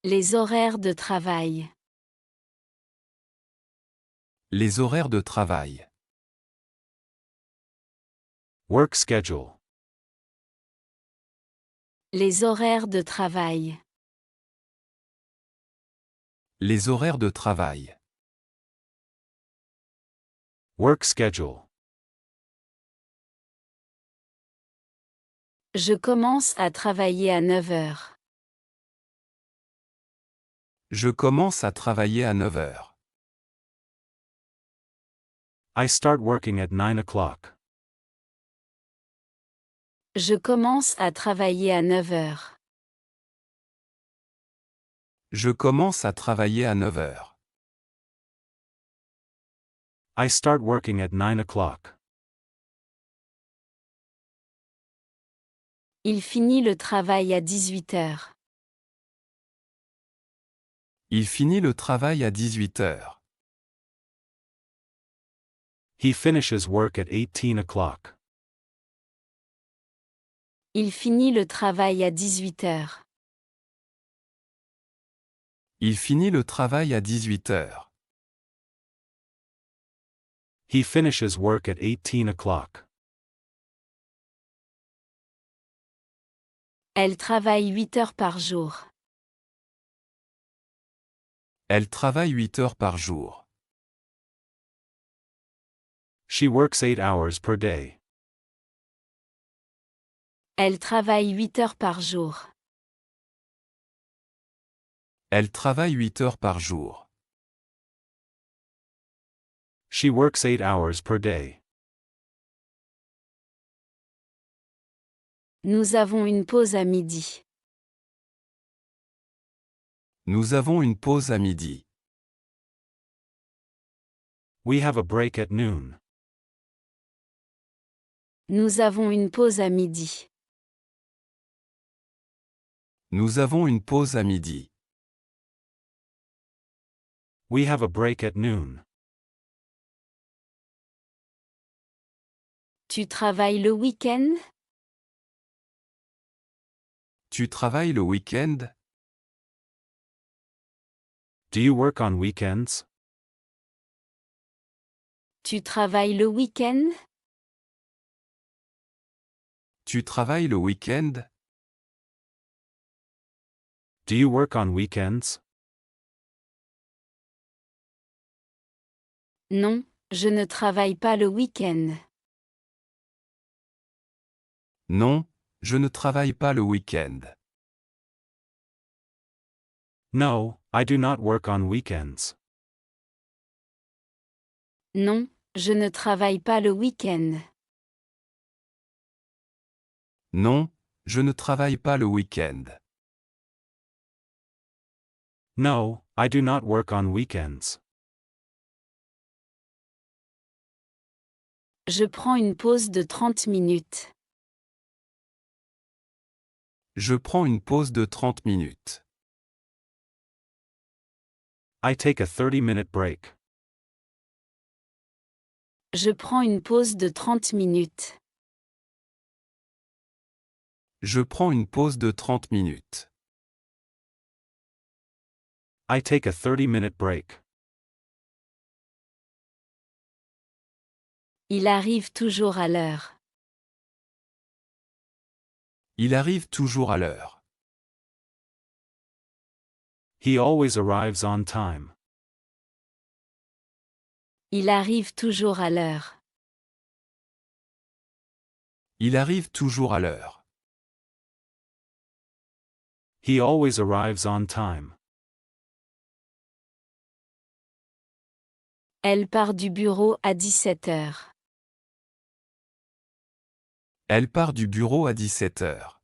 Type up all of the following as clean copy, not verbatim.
Les horaires de travail. Les horaires de travail. Work schedule. Les horaires de travail. Les horaires de travail. Work schedule. Je commence à travailler à 9 heures. Je commence à travailler à 9 heures. I start working at 9 o'clock. Je commence à travailler à 9 heures. Je commence à travailler à 9 heures. I start working at 9 o'clock. Il finit le travail à 18 heures. Il finit le travail à 18 heures. He finishes work at 18 o'clock. Il finit le travail à 18 heures. Il finit le travail à 18 heures. He finishes work at 18 o'clock. Elle travaille 8 heures par jour. Elle travaille 8 heures par jour. She works 8 hours per day. Elle travaille 8 heures par jour. Elle travaille 8 heures par jour. She works 8 hours per day. Nous avons une pause à midi. Nous avons une pause à midi. We have a break at noon. Nous avons une pause à midi. Nous avons une pause à midi. We have a break at noon. Tu travailles le week-end? Tu travailles le week-end? Do you work on weekends? Tu travailles le week-end? Tu travailles le week-end? Do you work on weekends? Non, je ne travaille pas le week-end. Non, je ne travaille pas le week-end. No, I do not work on weekends. Non, je ne travaille pas le week-end. Non, je ne travaille pas le week-end. No, I do not work on weekends. Je prends une pause de 30 minutes. Je prends une pause de 30 minutes. I take a 30-minute break. Je prends une pause de 30 minutes. Je prends une pause de 30 minutes. I take a 30-minute break. Il arrive toujours à l'heure. Il arrive toujours à l'heure. He always arrives on time. Il arrive toujours à l'heure. Il arrive toujours à l'heure. He always arrives on time. Elle part du bureau à 17 heures. Elle part du bureau à 17 heures.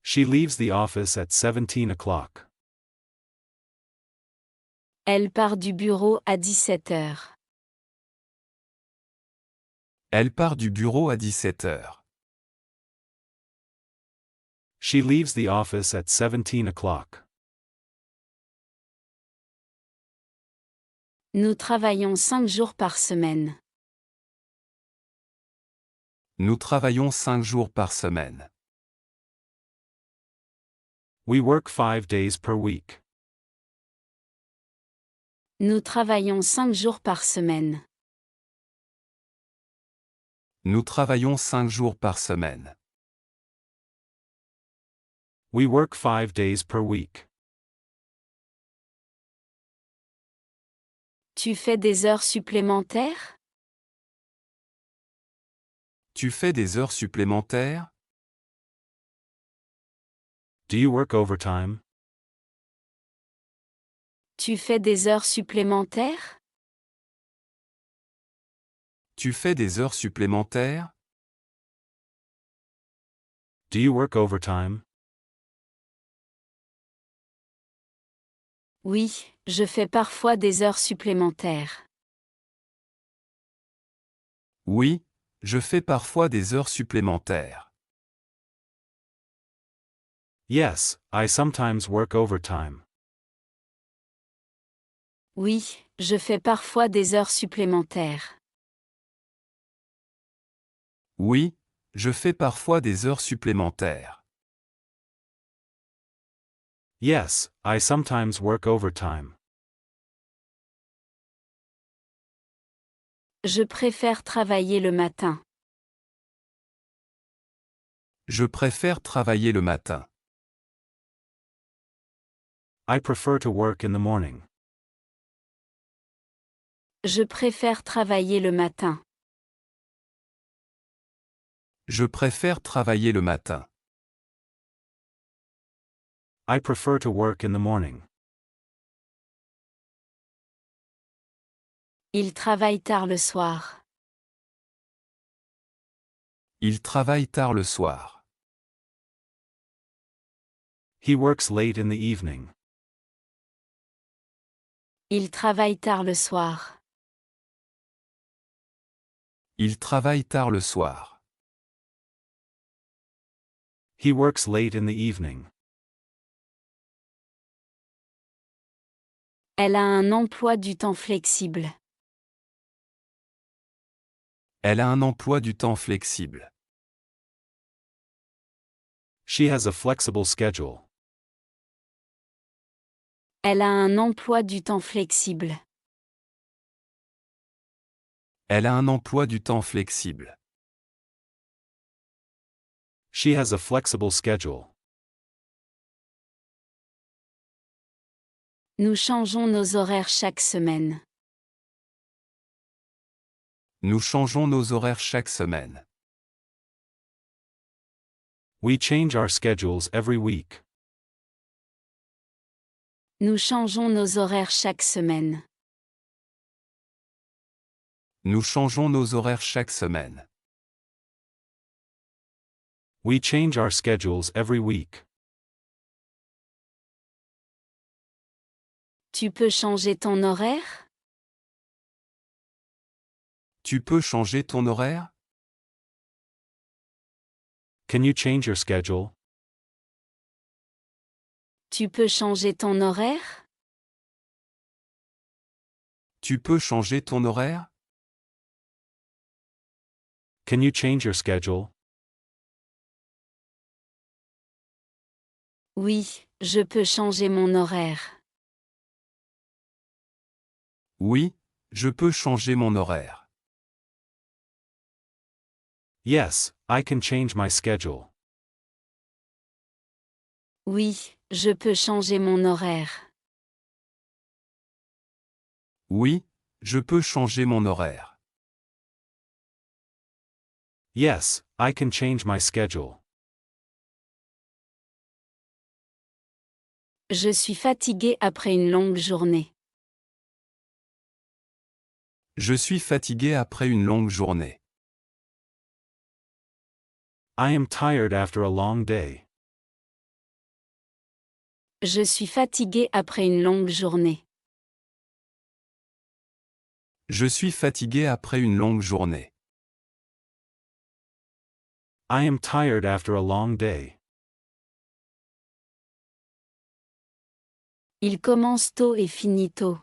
She leaves the office at 17 o'clock. Elle part du bureau à 17 heures. Elle part du bureau à 17 heures. She leaves the office at 17 o'clock. Nous travaillons 5 jours par semaine. Nous travaillons 5 jours par semaine. We work 5 days per week. Nous travaillons 5 jours par semaine. Nous travaillons 5 jours par semaine. We work 5 days per week. Tu fais des heures supplémentaires? Tu fais des heures supplémentaires? Do you work overtime? Tu fais des heures supplémentaires? Tu fais des heures supplémentaires? Do you work overtime? Oui, je fais parfois des heures supplémentaires. Oui, je fais parfois des heures supplémentaires. Yes, I sometimes work overtime. Oui, je fais parfois des heures supplémentaires. Oui, je fais parfois des heures supplémentaires. Yes, I sometimes work overtime. Je préfère travailler le matin. Je préfère travailler le matin. I prefer to work in the morning. Je préfère travailler le matin. Je préfère travailler le matin. I prefer to work in the morning. Il travaille tard le soir. Il travaille tard le soir. He works late in the evening. Il travaille tard le soir. Il travaille tard le soir. He works late in the evening. Elle a un emploi du temps flexible. Elle a un emploi du temps flexible. She has a flexible schedule. Elle a un emploi du temps flexible. Elle a un emploi du temps flexible. She has a flexible schedule. Nous changeons nos horaires chaque semaine. Nous changeons nos horaires chaque semaine. We change our schedules every week. Nous changeons nos horaires chaque semaine. Nous changeons nos horaires chaque semaine. We change our schedules every week. Tu peux changer ton horaire? Tu peux changer ton horaire? Can you change your schedule? Tu peux changer ton horaire? Tu peux changer ton horaire? Can you change your schedule? Oui, je peux changer mon horaire. Oui, je peux changer mon horaire. Yes, I can change my schedule. Oui, je peux changer mon horaire. Oui, je peux changer mon horaire. Yes, I can change my schedule. Je suis fatigué après une longue journée. Je suis fatigué après une longue journée. I am tired after a long day. Je suis fatigué après une longue journée. Je suis fatigué après une longue journée. I am tired after a long day. Il commence tôt et finit tôt.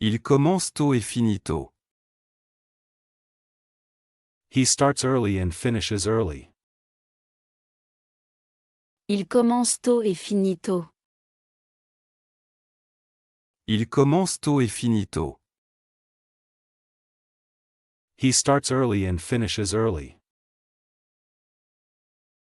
Il commence tôt et finit tôt. He starts early and finishes early. Il commence tôt et finit tôt. Il commence tôt et finit tôt. He starts early and finishes early.